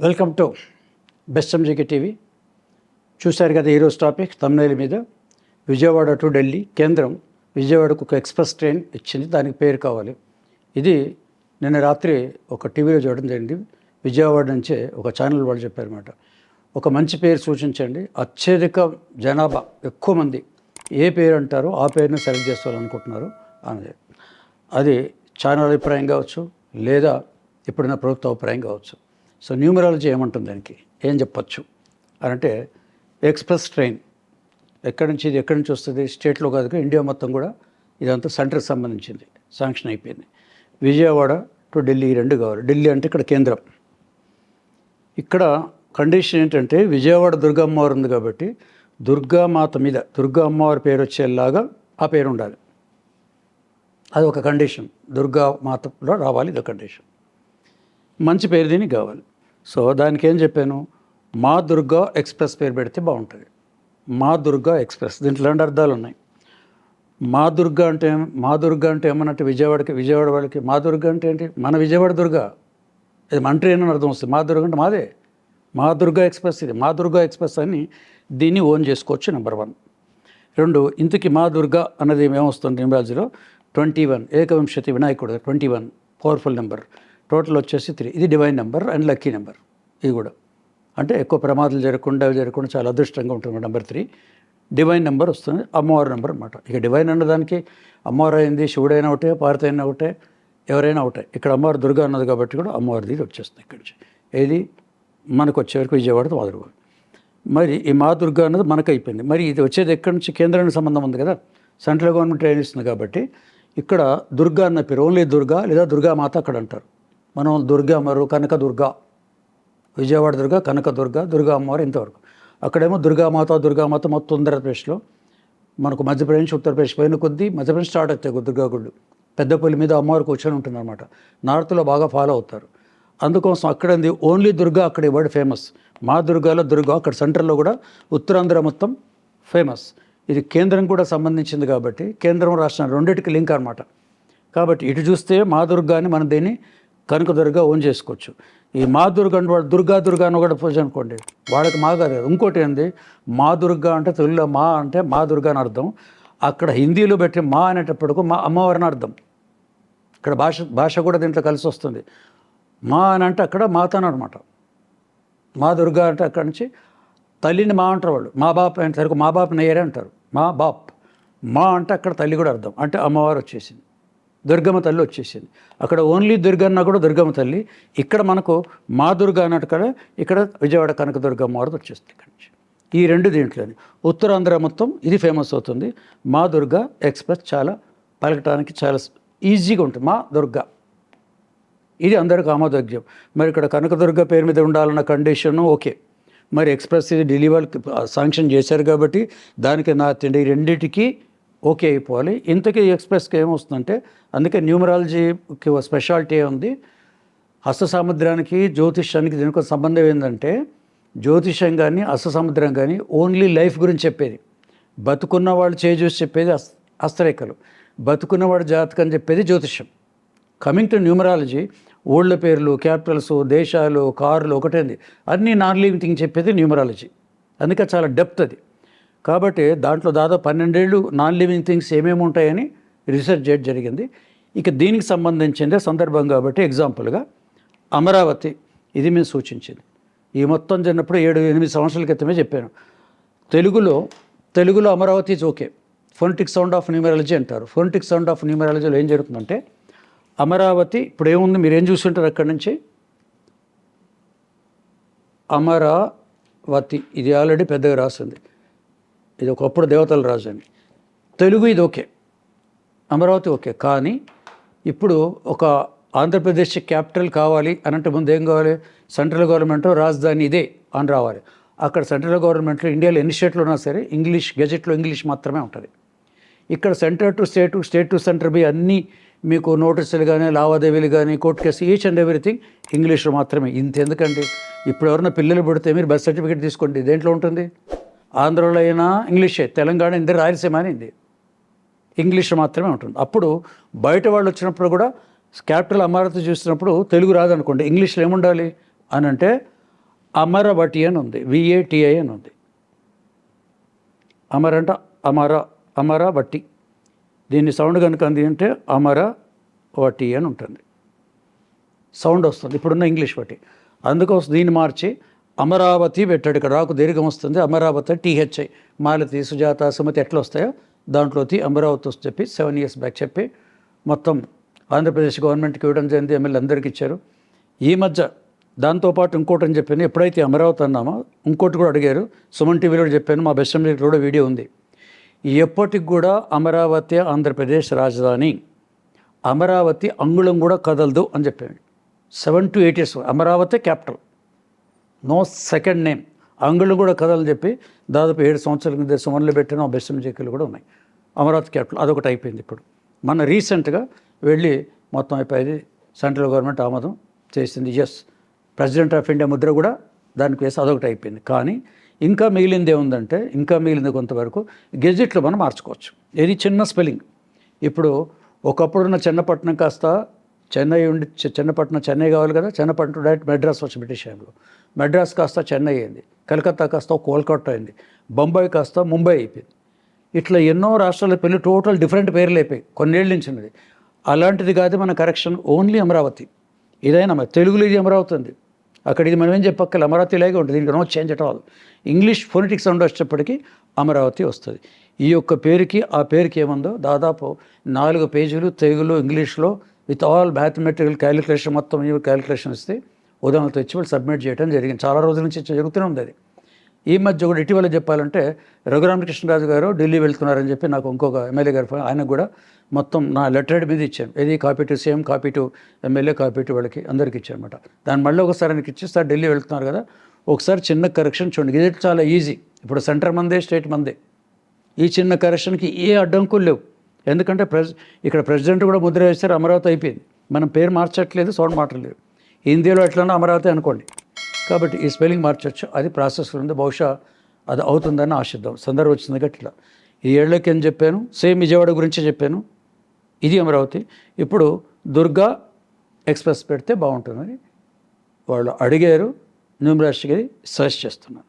Welcome to best MGK TV. చూశారు కదా ఈరోజు టాపిక్ తమ్నైల్ మీద. విజయవాడ టు ఢిల్లీ కేంద్రం విజయవాడకు ఒక ఎక్స్ప్రెస్ ట్రైన్ ఇచ్చింది, దానికి పేరు కావాలి. ఇది నిన్న రాత్రి ఒక టీవీలో చూడడం జరిగింది. విజయవాడ నుంచే ఒక ఛానల్ వాళ్ళు చెప్పారన్నమాట. ఒక మంచి పేరు సూచించండి, అత్యధిక జనాభా ఎక్కువ మంది ఏ పేరు అంటారో ఆ పేరుని సెలెక్ట్ చేసుకోవాలనుకుంటున్నారు అనేది. అది ఛానల్ అభిప్రాయం కావచ్చు, లేదా ఇప్పుడున్న ప్రభుత్వ అభిప్రాయం కావచ్చు. సో న్యూమరాలజీ ఏమంటుంది, దానికి ఏం చెప్పచ్చు అని అంటే, ఎక్స్ప్రెస్ ట్రైన్ ఎక్కడి నుంచి వస్తుంది, స్టేట్లో కాదు ఇండియా మొత్తం కూడా ఇదంతా సెంటర్కి సంబంధించింది, శాంక్షన్ అయిపోయింది. విజయవాడ టు ఢిల్లీ ఈ రెండు కావాలి. ఢిల్లీ అంటే ఇక్కడ కేంద్రం. ఇక్కడ కండిషన్ ఏంటంటే, విజయవాడ దుర్గా అమ్మవారు ఉంది కాబట్టి దుర్గామాత మీద దుర్గా అమ్మవారి పేరు వచ్చేలాగా ఆ పేరు ఉండాలి. అది ఒక కండిషన్. దుర్గామాతలో రావాలి, ఇది కండిషన్. మంచి పేరు దీనికి కావాలి. సో దానికి ఏం చెప్పాను, మా దుర్గా ఎక్స్ప్రెస్ పేరు పెడితే బాగుంటుంది. మా దుర్గా ఎక్స్ప్రెస్, దీంట్లో రెండు అర్థాలు ఉన్నాయి. మా దుర్గా అంటే ఏమన్నట్టు విజయవాడ వాళ్ళకి మా దుర్గా అంటే ఏంటి, మన విజయవాడ దుర్గా, ఇది మన ట్రైన్ అని అర్థం వస్తుంది. మా దుర్గా అంటే మాదే, మా దుర్గా ఎక్స్ప్రెస్, ఇది మా దుర్గా ఎక్స్ప్రెస్ అని దీన్ని ఓన్ చేసుకోవచ్చు. నెంబర్ 1. 2, ఇంతకీ మా దుర్గా అన్నది ఏమొస్తుంది న్యూమరాలజీలో 21, ఏకవింశతి వినాయకుడు 21 పవర్ఫుల్ నెంబర్. టోటల్ వచ్చేసి 3. ఇది divine number and lucky number. ఇది కూడా అంటే ఎక్కువ ప్రమాదాలు జరగకుండా చాలా అదృష్టంగా ఉంటుంది. నెంబర్ 3 డివైన్ నెంబర్ వస్తుంది, అమ్మవారి నెంబర్ అనమాట. ఇక డివైన్ అన్నదానికి అమ్మవారు అయింది, శివుడైనా ఒకటే, పార్వతి అయినా ఒకటే, ఎవరైనా ఒకటే. ఇక్కడ అమ్మవారు దుర్గా అన్నది కాబట్టి కూడా అమ్మవారిది వచ్చేస్తుంది ఇక్కడి నుంచి. ఏది మనకు వచ్చే వరకు విజయవాడతో మొదలుగా. మరి ఈ మా దుర్గా అన్నది మనకు అయిపోయింది. మరి ఇది వచ్చేది ఎక్కడి నుంచి, కేంద్రానికి సంబంధం ఉంది కదా, సెంట్రల్ గవర్నమెంట్ ట్రైన్ ఇస్తుంది కాబట్టి ఇక్కడ దుర్గా అన్న పేరు ఓన్లీ దుర్గా లేదా దుర్గామాత అక్కడ అంటారు. మనం దుర్గా మరో కనక దుర్గా, విజయవాడ దుర్గా, కనక దుర్గా అమ్మవారు ఇంతవరకు. అక్కడేమో దుర్గామాత మొత్తం ఆంధ్రప్రదేశ్లో మనకు మధ్యప్రదేశ్ ఉత్తరప్రదేశ్ పోయిన కొద్దీ మధ్యప్రదేశ్ స్టార్ట్ అవుతాయి దుర్గా గుళ్ళు. పెద్దపల్లి మీద అమ్మవారు కూర్చొని ఉంటుందన్నమాట. నార్త్లో బాగా ఫాలో అవుతారు. అందుకోసం అక్కడ ఓన్లీ దుర్గా అక్కడ వర్డ్ ఫేమస్. మా దుర్గాలో దుర్గా అక్కడ సెంటర్లో కూడా ఉత్తరాంధ్ర మొత్తం ఫేమస్. ఇది కేంద్రం కూడా సంబంధించింది కాబట్టి కేంద్రం రాష్ట్రం రెండింటికి లింక్ అనమాట. కాబట్టి ఇటు చూస్తే మా దుర్గా అని మనం దీన్ని కనుక దుర్గా ఓన్ చేసుకోవచ్చు. ఈ మా దుర్గా అంటే వాడు దుర్గా అని కూడా పూజ అనుకోండి, వాళ్ళకి మా కాదు. ఇంకోటి ఏంది, మా దుర్గా అంటే తెలుగులో మా అంటే మా దుర్గా అని అర్థం. అక్కడ హిందీలో పెట్టి మా అనేటప్పటికు మా అమ్మవారిని అర్థం. ఇక్కడ భాష కూడా దీంట్లో కలిసి వస్తుంది. మా అని అంటే అక్కడ మాతను అనమాట. మా దుర్గా అంటే అక్కడి నుంచి తల్లిని మా అంటారు వాళ్ళు. మా బాప్ అంటే సరికి మా బాప్ నయ్యరే అంటారు, మా బాప్. మా అంటే అక్కడ తల్లి కూడా అర్థం, అంటే అమ్మవారు వచ్చేసింది, దుర్గమ్మ తల్లి వచ్చేసింది. అక్కడ ఓన్లీ దుర్గన్న కూడా దుర్గమ్మ తల్లి. ఇక్కడ మనకు మా దుర్గా అన్నట్టు కదా, ఇక్కడ విజయవాడ కనక దుర్గమ్మ వారు వచ్చేస్తుంది ఇక్కడి నుంచి. ఈ రెండు దీంట్లోని ఉత్తరాంధ్ర మొత్తం ఇది ఫేమస్ అవుతుంది. మా దుర్గా ఎక్స్ప్రెస్ చాలా పలకటానికి చాలా ఈజీగా ఉంటుంది. మా దుర్గా ఇది అందరికి ఆమోదయోగ్యం. మరి ఇక్కడ కనకదుర్గ పేరు మీద ఉండాలన్న కండిషను ఓకే. మరి ఎక్స్ప్రెస్ ఇది ఢిల్లీ వాళ్ళకి శాంక్షన్ చేశారు కాబట్టి దానికి నా రెండింటికి ఓకే అయిపోవాలి. ఇంతకీ ఎక్స్ప్రెస్కి ఏమొస్తుందంటే, అందుకే న్యూమరాలజీకి ఒక స్పెషాలిటీ ఉంది. హస్త సాముద్రానికి జ్యోతిష్యానికి దీనికి ఒక సంబంధం ఏంటంటే, జ్యోతిష్యం కానీ హస్తసముద్రం కానీ ఓన్లీ లైఫ్ గురించి చెప్పేది. బతుకున్న వాళ్ళు చూసి చెప్పేది హస్తరేఖలు, బతుకున్నవాడు జాతకం చెప్పేది జ్యోతిష్యం. కమింగ్ టు న్యూమరాలజీ, ఊళ్ళ పేర్లు, క్యాపిటల్స్, దేశాలు, కార్లు ఒకటేంది, అన్నీ నాన్ లివింగ్ థింగ్ చెప్పేది న్యూమరాలజీ. అందుకే చాలా డెప్త్ అది. కాబట్టి దాంట్లో దాదాపు 12 ఏళ్ళు నాన్ లివింగ్ థింగ్స్ ఏమేమి ఉంటాయని రీసెర్చ్ చేయడం జరిగింది. ఇక దీనికి సంబంధించిందే సందర్భం కాబట్టి ఎగ్జాంపుల్గా అమరావతి ఇది మేము సూచించింది. ఈ మొత్తం జరిగినప్పుడు 7-8 సంవత్సరాల క్రితమే చెప్పాను. తెలుగులో Amaravati is okay. Phonetic sound of numerology అంటారు. ఫోనెటిక్ సౌండ్ ఆఫ్ న్యూమరాలజీలో ఏం జరుగుతుందంటే, అమరావతి ఇప్పుడు ఏముంది మీరు ఏం చూస్తుంటారు అక్కడి నుంచి, అమరావతి ఇది ఆల్రెడీ పెద్దగా రాస్తుంది. ఇది ఒకప్పుడు దేవతల రాజు అని. తెలుగు ఇది ఓకే, అమరావతి ఓకే. కానీ ఇప్పుడు ఒక ఆంధ్రప్రదేశ్ క్యాపిటల్ కావాలి అని అంటే ముందు ఏం కావాలి, సెంట్రల్ గవర్నమెంట్ రాజధాని ఇదే అని రావాలి. అక్కడ సెంట్రల్ గవర్నమెంట్లో ఇండియాలో ఎన్ని స్టేట్లు ఉన్నా సరే ఇంగ్లీష్, గెజెట్లో ఇంగ్లీష్ మాత్రమే ఉంటుంది. ఇక్కడ centre to state, state to centre బి అన్నీ మీకు నోటీసులు కానీ, లావాదేవీలు కానీ, court case, each and everything ఇంగ్లీష్లో మాత్రమే. ఇంత ఎందుకండి, ఇప్పుడు ఎవరైనా పిల్లలు పుడితే మీరు బర్త్ సర్టిఫికేట్ తీసుకోండి, దేంట్లో ఉంటుంది, ఆంధ్రలో అయినా ఇంగ్లీషే, తెలంగాణ ఇందరు రాయలసీమ అనేది ఇంగ్లీష్లో మాత్రమే ఉంటుంది. అప్పుడు బయట వాళ్ళు వచ్చినప్పుడు కూడా క్యాపిటల్ అమరావతి చూసినప్పుడు తెలుగు రాదనుకోండి, ఇంగ్లీష్లో ఏముండాలి అని అంటే అమరవటి అని ఉంది, విఏటిఐ అని ఉంది. అమర అంటే అమరవటి. దీన్ని సౌండ్ కనుక అంది అంటే అమరవటి అని ఉంటుంది, సౌండ్ వస్తుంది ఇప్పుడున్న ఇంగ్లీష్ బట్టి. అందుకోసం దీన్ని మార్చి అమరావతి పెట్టాడు. ఇక్కడ రాకు దీర్ఘం వస్తుంది, అమరావతి టీహెచ్ఐ. మాలతి, సుజాత, సుమతి ఎట్లా వస్తాయో దాంట్లో అమరావతి వస్తుంది చెప్పి 7 years బ్యాక్ చెప్పి మొత్తం ఆంధ్రప్రదేశ్ గవర్నమెంట్కి ఇవ్వడం జరిగింది, ఎమ్మెల్యే అందరికీ ఇచ్చారు. ఈ మధ్య దాంతోపాటు ఇంకోటి అని చెప్పాను, ఎప్పుడైతే అమరావతి అన్నామో ఇంకోటి కూడా అడిగారు, సుమన్ టీవీలో చెప్పాను, మా బెస్ట్ ఫ్రెండ్ కూడా వీడియో ఉంది. ఎప్పటికి కూడా అమరావతి ఆంధ్రప్రదేశ్ రాజధాని, అమరావతి అంగుళం కూడా కదలదు అని చెప్పాడు. 7 to 8 years Amaravati capital, no second name. అంగుళం కూడా కదలని చెప్పి దాదాపు 7 సంవత్సరాల కింద సుమన్లో పెట్టిన మా బెస్ట్ ఫ్రెండ్ కూడా ఉన్నాయి. అమరావతి క్యాపిటల్ అదొకటి అయిపోయింది. ఇప్పుడు మన రీసెంట్గా వెళ్ళి మొత్తం అయిపోయింది, సెంట్రల్ గవర్నమెంట్ ఆమోదం చేసింది. Yes, president of India Mudra కూడా దానికి వేసి అదొకటి అయిపోయింది. కానీ ఇంకా మిగిలింది ఏముందంటే, ఇంకా మిగిలింది కొంతవరకు గెజెట్లో మనం మార్చుకోవచ్చు. ఇది చిన్న స్పెల్లింగ్. ఇప్పుడు ఒకప్పుడున్న చెన్నపట్నం కాస్త చెన్నై ఉండి, చెన్నపట్నం చెన్నై కావాలి కదా, చెన్నపట్నం డైరెక్ట్ మెడ్రాస్ వచ్చి బ్రిటిష్ టైంలో. మెడ్రాస్ కాస్త చెన్నై అయింది, కలకత్తా కాస్త కోల్కతా అయింది, బొంబాయి కాస్త ముంబై అయిపోయింది. ఇట్లా ఎన్నో రాష్ట్రాల పేర్లు టోటల్ డిఫరెంట్ పేర్లు అయిపోయాయి కొన్నేళ్ళ నుంచి ఉన్నది. అలాంటిది కాదు మన కరెక్షన్, ఓన్లీ అమరావతి. ఇదైనా మరి తెలుగులో ఇది అమరావతి ఉంది, అక్కడ ఇది మనం ఏం చెప్పక్కల అమరావతి ఇలాగే ఉంటుంది, దీనికి no change at all. English phonetic sound వచ్చేటప్పటికి అమరావతి వస్తుంది. ఈ యొక్క పేరుకి ఆ పేరుకి ఏముందో దాదాపు 4 pages తెలుగులో ఇంగ్లీష్లో విత్ ఆల్ మ్యాథమెటికల్ క్యాలిక్యులేషన్ మొత్తం క్యాలిక్యులేషన్ ఇస్తే ఉదాహరణతో ఇచ్చి వాళ్ళు సబ్మిట్ చేయడం జరిగింది. చాలా రోజుల నుంచి జరుగుతూనే ఉంది అది. ఈ మధ్య కూడా ఇటీవల చెప్పాలంటే రఘురామకృష్ణరాజు గారు ఢిల్లీ వెళ్తున్నారని చెప్పి నాకు ఇంకొక ఎమ్మెల్యే గారు ఆయనకు కూడా మొత్తం నా లెటర్ మీద ఇచ్చాను. ఇది copy to CM, copy to MLA, copy to వాళ్ళకి అందరికీ ఇచ్చానమాట. దాన్ని మళ్ళీ ఒకసారి ఆయనకి ఇచ్చేస్తారు, ఢిల్లీ వెళ్తున్నారు కదా, ఒకసారి చిన్న కరెక్షన్ చూడండి. ఇది చాలా ఈజీ. ఇప్పుడు సెంటర్ మందే, స్టేట్ మందే. ఈ చిన్న కరెక్షన్కి ఏ అడ్డంకులు లేవు. ఎందుకంటే ఇక్కడ ప్రెసిడెంట్ కూడా ముద్ర వేస్తారు, అమరావతి అయిపోయింది. మనం పేరు మార్చట్లేదు, సౌండ్ మాట్లాడలేదు. హిందీలో ఎట్లన్నా అమరావతి అనుకోండి. కాబట్టి ఈ స్పెల్లింగ్ మార్చవచ్చు, అది ప్రాసెస్లో ఉంది. బహుశా అది అవుతుందని ఆశిద్దాం. సందర్భం వచ్చింది గట్లా. ఈ ఏళ్ళకి అని చెప్పాను, సేమ్ విజయవాడ గురించి చెప్పాను, ఇది అమరావతి. ఇప్పుడు దుర్గా ఎక్స్ప్రెస్ పెడితే బాగుంటుందని వాళ్ళు అడిగారు. న్యూమరాస్ట్కి సజెస్ట్ చేస్తున్నాను.